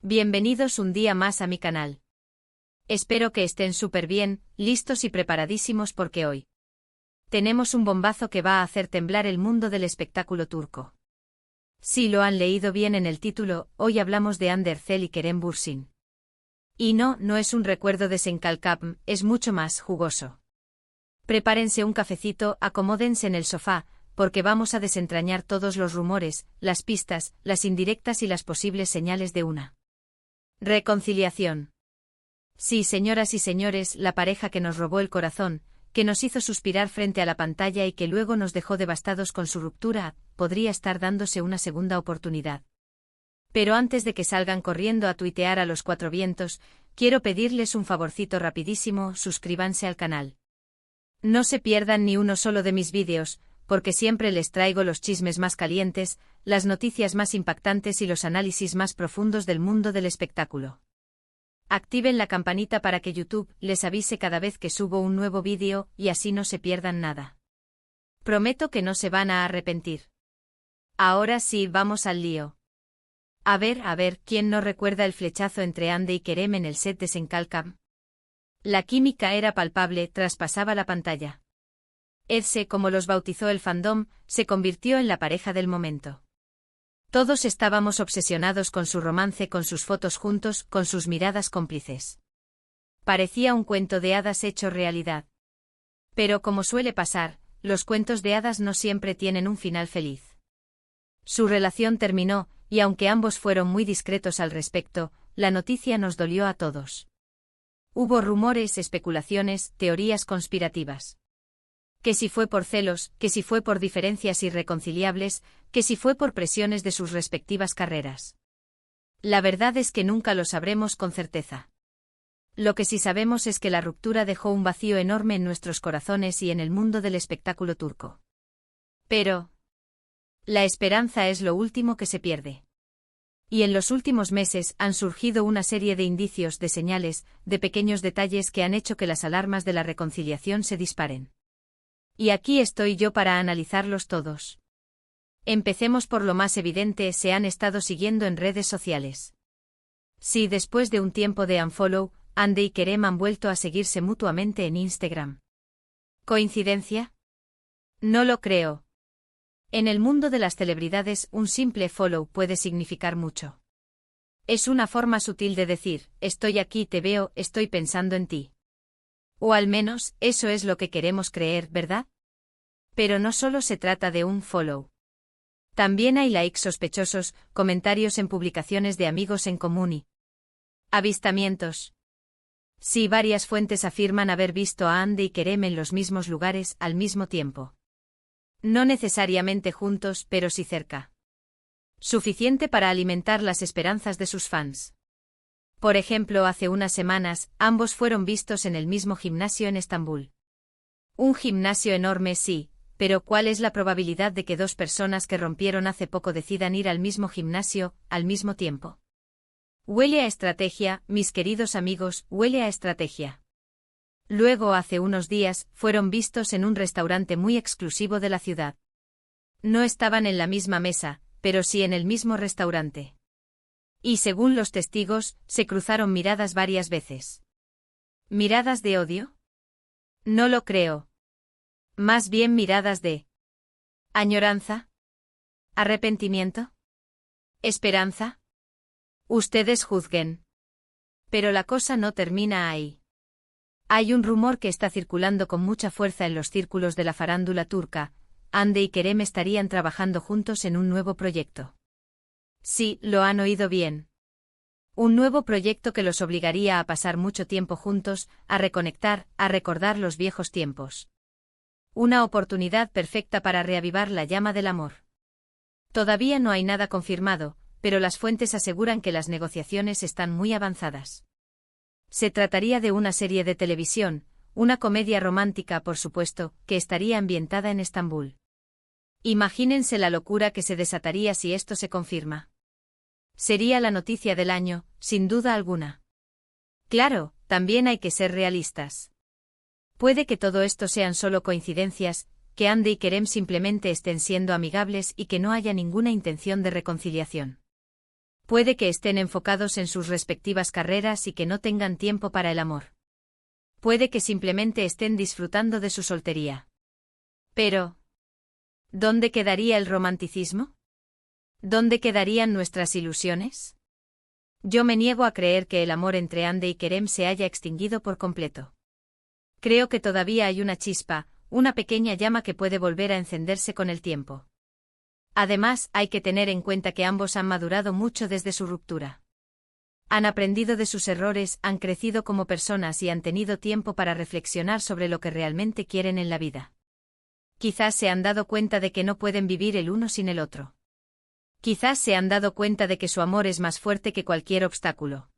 Bienvenidos un día más a mi canal. Espero que estén súper bien, listos y preparadísimos porque hoy tenemos un bombazo que va a hacer temblar el mundo del espectáculo turco. Si lo han leído bien en el título, hoy hablamos de Hande Erçel y Kerem Bürsin. Y no es un recuerdo de Senkalkapm, es mucho más jugoso. Prepárense un cafecito, acomódense en el sofá, porque vamos a desentrañar todos los rumores, las pistas, las indirectas y las posibles señales de una reconciliación. Sí, señoras y señores, la pareja que nos robó el corazón, que nos hizo suspirar frente a la pantalla y que luego nos dejó devastados con su ruptura, podría estar dándose una segunda oportunidad. Pero antes de que salgan corriendo a tuitear a los cuatro vientos, quiero pedirles un favorcito rapidísimo: suscríbanse al canal. No se pierdan ni uno solo de mis vídeos, porque siempre les traigo los chismes más calientes, las noticias más impactantes y los análisis más profundos del mundo del espectáculo. Activen la campanita para que YouTube les avise cada vez que subo un nuevo vídeo y así no se pierdan nada. Prometo que no se van a arrepentir. Ahora sí, vamos al lío. A ver, ¿quién no recuerda el flechazo entre Hande y Kerem en el set de Senkalkapm? La química era palpable, traspasaba la pantalla. Erçel, como los bautizó el fandom, se convirtió en la pareja del momento. Todos estábamos obsesionados con su romance, con sus fotos juntos, con sus miradas cómplices. Parecía un cuento de hadas hecho realidad. Pero como suele pasar, los cuentos de hadas no siempre tienen un final feliz. Su relación terminó, y aunque ambos fueron muy discretos al respecto, la noticia nos dolió a todos. Hubo rumores, especulaciones, teorías conspirativas. Que si fue por celos, que si fue por diferencias irreconciliables, que si fue por presiones de sus respectivas carreras. La verdad es que nunca lo sabremos con certeza. Lo que sí sabemos es que la ruptura dejó un vacío enorme en nuestros corazones y en el mundo del espectáculo turco. Pero la esperanza es lo último que se pierde. Y en los últimos meses han surgido una serie de indicios, de señales, de pequeños detalles que han hecho que las alarmas de la reconciliación se disparen. Y aquí estoy yo para analizarlos todos. Empecemos por lo más evidente: se han estado siguiendo en redes sociales. Sí, después de un tiempo de unfollow, Hande y Kerem han vuelto a seguirse mutuamente en Instagram. ¿Coincidencia? No lo creo. En el mundo de las celebridades, un simple follow puede significar mucho. Es una forma sutil de decir: estoy aquí, te veo, estoy pensando en ti. O al menos, eso es lo que queremos creer, ¿verdad? Pero no solo se trata de un follow. También hay likes sospechosos, comentarios en publicaciones de amigos en común y avistamientos. Sí, varias fuentes afirman haber visto a Hande y Kerem en los mismos lugares al mismo tiempo. No necesariamente juntos, pero sí cerca. Suficiente para alimentar las esperanzas de sus fans. Por ejemplo, hace unas semanas, ambos fueron vistos en el mismo gimnasio en Estambul. Un gimnasio enorme, sí, pero ¿cuál es la probabilidad de que dos personas que rompieron hace poco decidan ir al mismo gimnasio, al mismo tiempo? Huele a estrategia, mis queridos amigos, huele a estrategia. Luego, hace unos días, fueron vistos en un restaurante muy exclusivo de la ciudad. No estaban en la misma mesa, pero sí en el mismo restaurante. Y según los testigos, se cruzaron miradas varias veces. ¿Miradas de odio? No lo creo. Más bien miradas de añoranza, arrepentimiento, esperanza. Ustedes juzguen. Pero la cosa no termina ahí. Hay un rumor que está circulando con mucha fuerza en los círculos de la farándula turca: Hande y Kerem estarían trabajando juntos en un nuevo proyecto. Sí, lo han oído bien. Un nuevo proyecto que los obligaría a pasar mucho tiempo juntos, a reconectar, a recordar los viejos tiempos. Una oportunidad perfecta para reavivar la llama del amor. Todavía no hay nada confirmado, pero las fuentes aseguran que las negociaciones están muy avanzadas. Se trataría de una serie de televisión, una comedia romántica, por supuesto, que estaría ambientada en Estambul. Imagínense la locura que se desataría si esto se confirma. Sería la noticia del año, sin duda alguna. Claro, también hay que ser realistas. Puede que todo esto sean solo coincidencias, que Hande y Kerem simplemente estén siendo amigables y que no haya ninguna intención de reconciliación. Puede que estén enfocados en sus respectivas carreras y que no tengan tiempo para el amor. Puede que simplemente estén disfrutando de su soltería. Pero, ¿dónde quedaría el romanticismo? ¿Dónde quedarían nuestras ilusiones? Yo me niego a creer que el amor entre Ande y Kerem se haya extinguido por completo. Creo que todavía hay una chispa, una pequeña llama que puede volver a encenderse con el tiempo. Además, hay que tener en cuenta que ambos han madurado mucho desde su ruptura. Han aprendido de sus errores, han crecido como personas y han tenido tiempo para reflexionar sobre lo que realmente quieren en la vida. Quizás se han dado cuenta de que no pueden vivir el uno sin el otro. Quizás se han dado cuenta de que su amor es más fuerte que cualquier obstáculo.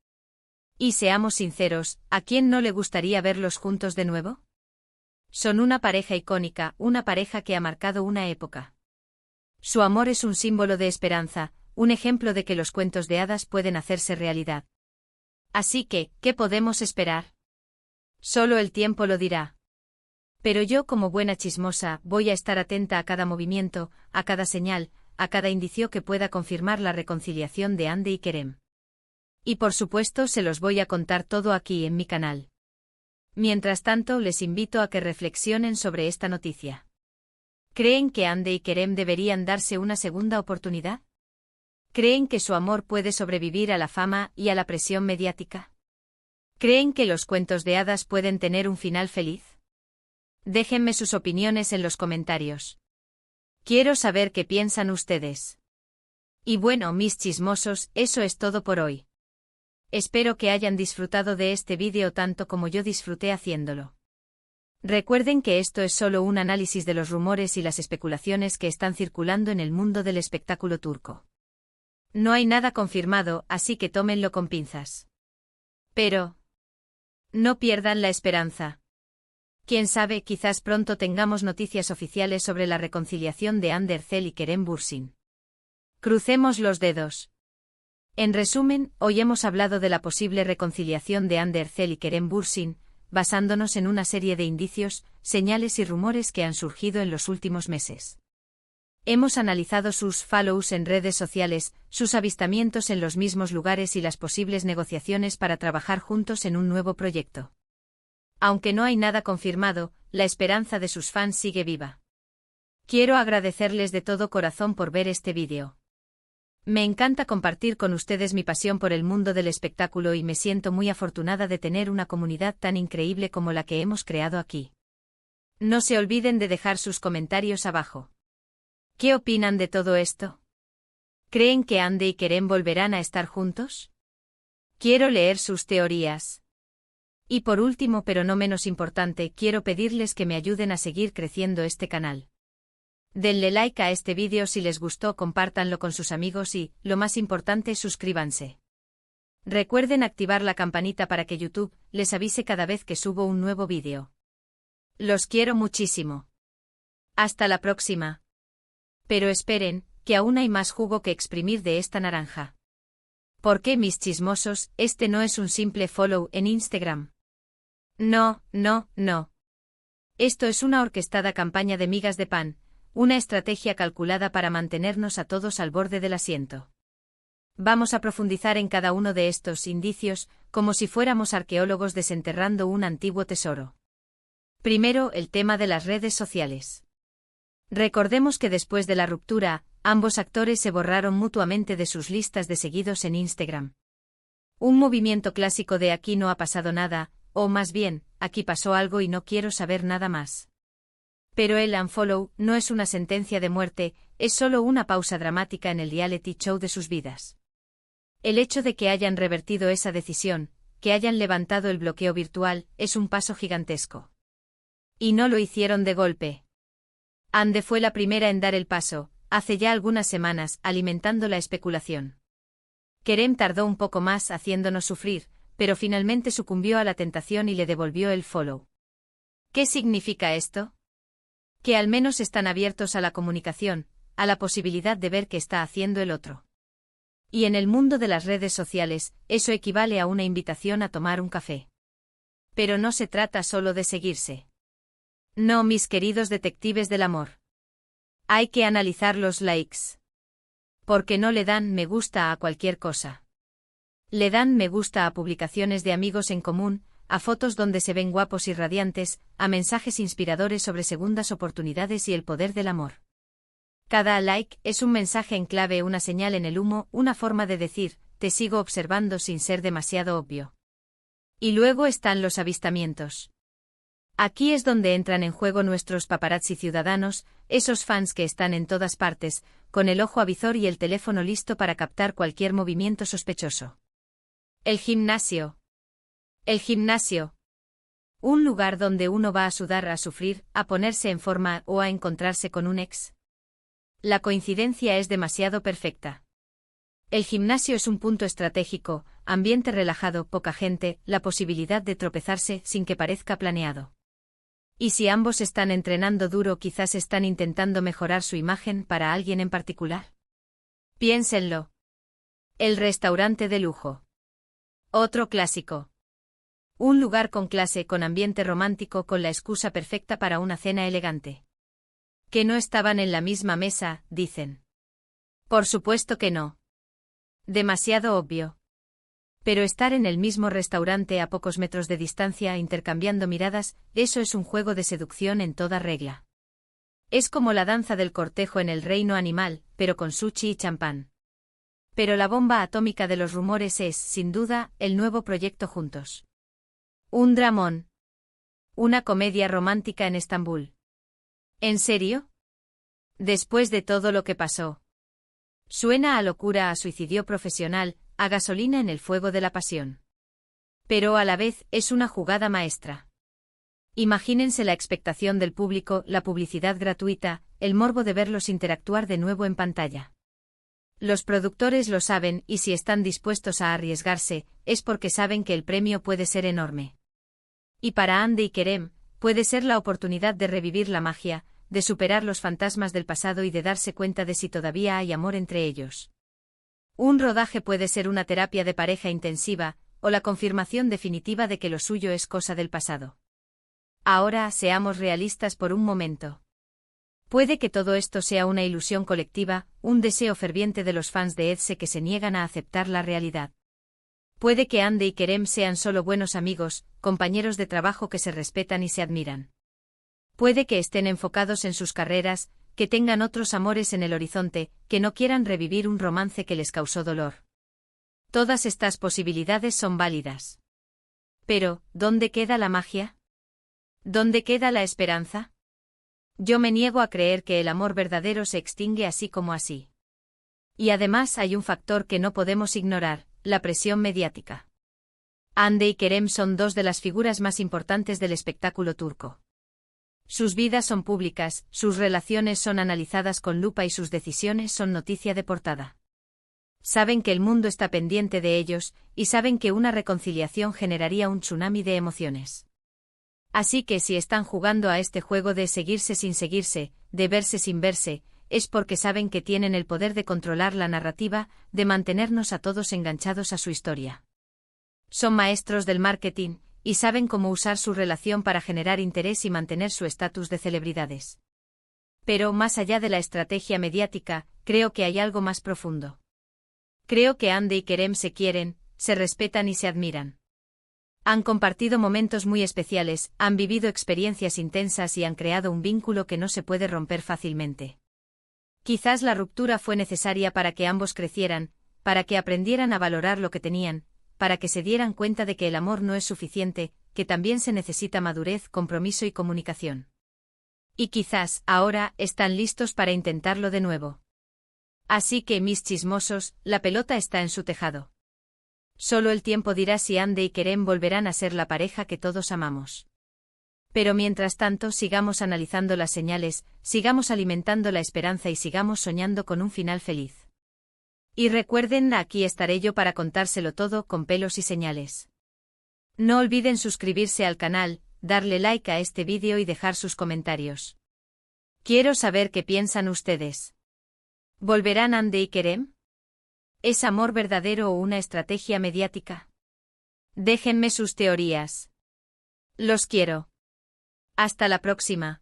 Y seamos sinceros, ¿a quién no le gustaría verlos juntos de nuevo? Son una pareja icónica, una pareja que ha marcado una época. Su amor es un símbolo de esperanza, un ejemplo de que los cuentos de hadas pueden hacerse realidad. Así que, ¿qué podemos esperar? Solo el tiempo lo dirá. Pero yo, como buena chismosa, voy a estar atenta a cada movimiento, a cada señal, a cada indicio que pueda confirmar la reconciliación de Ande y Kerem. Y por supuesto se los voy a contar todo aquí en mi canal. Mientras tanto, les invito a que reflexionen sobre esta noticia. ¿Creen que Ande y Kerem deberían darse una segunda oportunidad? ¿Creen que su amor puede sobrevivir a la fama y a la presión mediática? ¿Creen que los cuentos de hadas pueden tener un final feliz? Déjenme sus opiniones en los comentarios. Quiero saber qué piensan ustedes. Y bueno, mis chismosos, eso es todo por hoy. Espero que hayan disfrutado de este vídeo tanto como yo disfruté haciéndolo. Recuerden que esto es solo un análisis de los rumores y las especulaciones que están circulando en el mundo del espectáculo turco. No hay nada confirmado, así que tómenlo con pinzas. Pero no pierdan la esperanza. Quién sabe, quizás pronto tengamos noticias oficiales sobre la reconciliación de Hande Erçel y Kerem Bürsin. Crucemos los dedos. En resumen, hoy hemos hablado de la posible reconciliación de Hande Erçel y Kerem Bürsin, basándonos en una serie de indicios, señales y rumores que han surgido en los últimos meses. Hemos analizado sus follows en redes sociales, sus avistamientos en los mismos lugares y las posibles negociaciones para trabajar juntos en un nuevo proyecto. Aunque no hay nada confirmado, la esperanza de sus fans sigue viva. Quiero agradecerles de todo corazón por ver este vídeo. Me encanta compartir con ustedes mi pasión por el mundo del espectáculo y me siento muy afortunada de tener una comunidad tan increíble como la que hemos creado aquí. No se olviden de dejar sus comentarios abajo. ¿Qué opinan de todo esto? ¿Creen que Hande y Kerem volverán a estar juntos? Quiero leer sus teorías. Y por último, pero no menos importante, quiero pedirles que me ayuden a seguir creciendo este canal. Denle like a este vídeo si les gustó, compártanlo con sus amigos y, lo más importante, suscríbanse. Recuerden activar la campanita para que YouTube les avise cada vez que subo un nuevo vídeo. Los quiero muchísimo. Hasta la próxima. Pero esperen, que aún hay más jugo que exprimir de esta naranja. ¿Por qué, mis chismosos, este no es un simple follow en Instagram? No, no, no. Esto es una orquestada campaña de migas de pan, una estrategia calculada para mantenernos a todos al borde del asiento. Vamos a profundizar en cada uno de estos indicios, como si fuéramos arqueólogos desenterrando un antiguo tesoro. Primero, el tema de las redes sociales. Recordemos que después de la ruptura, ambos actores se borraron mutuamente de sus listas de seguidos en Instagram. Un movimiento clásico de aquí no ha pasado nada, o más bien, aquí pasó algo y no quiero saber nada más. Pero el unfollow no es una sentencia de muerte, es solo una pausa dramática en el reality show de sus vidas. El hecho de que hayan revertido esa decisión, que hayan levantado el bloqueo virtual, es un paso gigantesco. Y no lo hicieron de golpe. Hande fue la primera en dar el paso, hace ya algunas semanas, alimentando la especulación. Kerem tardó un poco más haciéndonos sufrir, pero finalmente sucumbió a la tentación y le devolvió el follow. ¿Qué significa esto? Que al menos están abiertos a la comunicación, a la posibilidad de ver qué está haciendo el otro. Y en el mundo de las redes sociales, eso equivale a una invitación a tomar un café. Pero no se trata solo de seguirse. No, mis queridos detectives del amor. Hay que analizar los likes. Porque no le dan me gusta a cualquier cosa. Le dan me gusta a publicaciones de amigos en común, a fotos donde se ven guapos y radiantes, a mensajes inspiradores sobre segundas oportunidades y el poder del amor. Cada like es un mensaje en clave, una señal en el humo, una forma de decir, te sigo observando sin ser demasiado obvio. Y luego están los avistamientos. Aquí es donde entran en juego nuestros paparazzi ciudadanos, esos fans que están en todas partes, con el ojo avizor y el teléfono listo para captar cualquier movimiento sospechoso. El gimnasio. El gimnasio. Un lugar donde uno va a sudar, a sufrir, a ponerse en forma o a encontrarse con un ex. La coincidencia es demasiado perfecta. El gimnasio es un punto estratégico, ambiente relajado, poca gente, la posibilidad de tropezarse sin que parezca planeado. Y si ambos están entrenando duro, quizás están intentando mejorar su imagen para alguien en particular. Piénsenlo. El restaurante de lujo. Otro clásico. Un lugar con clase, con ambiente romántico, con la excusa perfecta para una cena elegante. Que no estaban en la misma mesa, dicen. Por supuesto que no. Demasiado obvio. Pero estar en el mismo restaurante a pocos metros de distancia intercambiando miradas, eso es un juego de seducción en toda regla. Es como la danza del cortejo en el reino animal, pero con sushi y champán. Pero la bomba atómica de los rumores es, sin duda, el nuevo proyecto Juntos. Un dramón. Una comedia romántica en Estambul. ¿En serio? Después de todo lo que pasó. Suena a locura, a suicidio profesional, a gasolina en el fuego de la pasión. Pero a la vez es una jugada maestra. Imagínense la expectación del público, la publicidad gratuita, el morbo de verlos interactuar de nuevo en pantalla. Los productores lo saben y si están dispuestos a arriesgarse, es porque saben que el premio puede ser enorme. Y para Hande y Kerem, puede ser la oportunidad de revivir la magia, de superar los fantasmas del pasado y de darse cuenta de si todavía hay amor entre ellos. Un rodaje puede ser una terapia de pareja intensiva, o la confirmación definitiva de que lo suyo es cosa del pasado. Ahora, seamos realistas por un momento. Puede que todo esto sea una ilusión colectiva, un deseo ferviente de los fans de Edse que se niegan a aceptar la realidad. Puede que Hande y Kerem sean solo buenos amigos, compañeros de trabajo que se respetan y se admiran. Puede que estén enfocados en sus carreras, que tengan otros amores en el horizonte, que no quieran revivir un romance que les causó dolor. Todas estas posibilidades son válidas. Pero, ¿dónde queda la magia? ¿Dónde queda la esperanza? Yo me niego a creer que el amor verdadero se extingue así como así. Y además hay un factor que no podemos ignorar, la presión mediática. Hande y Kerem son dos de las figuras más importantes del espectáculo turco. Sus vidas son públicas, sus relaciones son analizadas con lupa y sus decisiones son noticia de portada. Saben que el mundo está pendiente de ellos, y saben que una reconciliación generaría un tsunami de emociones. Así que si están jugando a este juego de seguirse sin seguirse, de verse sin verse, es porque saben que tienen el poder de controlar la narrativa, de mantenernos a todos enganchados a su historia. Son maestros del marketing, y saben cómo usar su relación para generar interés y mantener su estatus de celebridades. Pero más allá de la estrategia mediática, creo que hay algo más profundo. Creo que Hande y Kerem se quieren, se respetan y se admiran. Han compartido momentos muy especiales, han vivido experiencias intensas y han creado un vínculo que no se puede romper fácilmente. Quizás la ruptura fue necesaria para que ambos crecieran, para que aprendieran a valorar lo que tenían, para que se dieran cuenta de que el amor no es suficiente, que también se necesita madurez, compromiso y comunicación. Y quizás, ahora, están listos para intentarlo de nuevo. Así que, mis chismosos, la pelota está en su tejado. Solo el tiempo dirá si Hande y Kerem volverán a ser la pareja que todos amamos. Pero mientras tanto sigamos analizando las señales, sigamos alimentando la esperanza y sigamos soñando con un final feliz. Y recuerden, aquí estaré yo para contárselo todo con pelos y señales. No olviden suscribirse al canal, darle like a este vídeo y dejar sus comentarios. Quiero saber qué piensan ustedes. ¿Volverán Hande y Kerem? ¿Es amor verdadero o una estrategia mediática? Déjenme sus teorías. Los quiero. Hasta la próxima.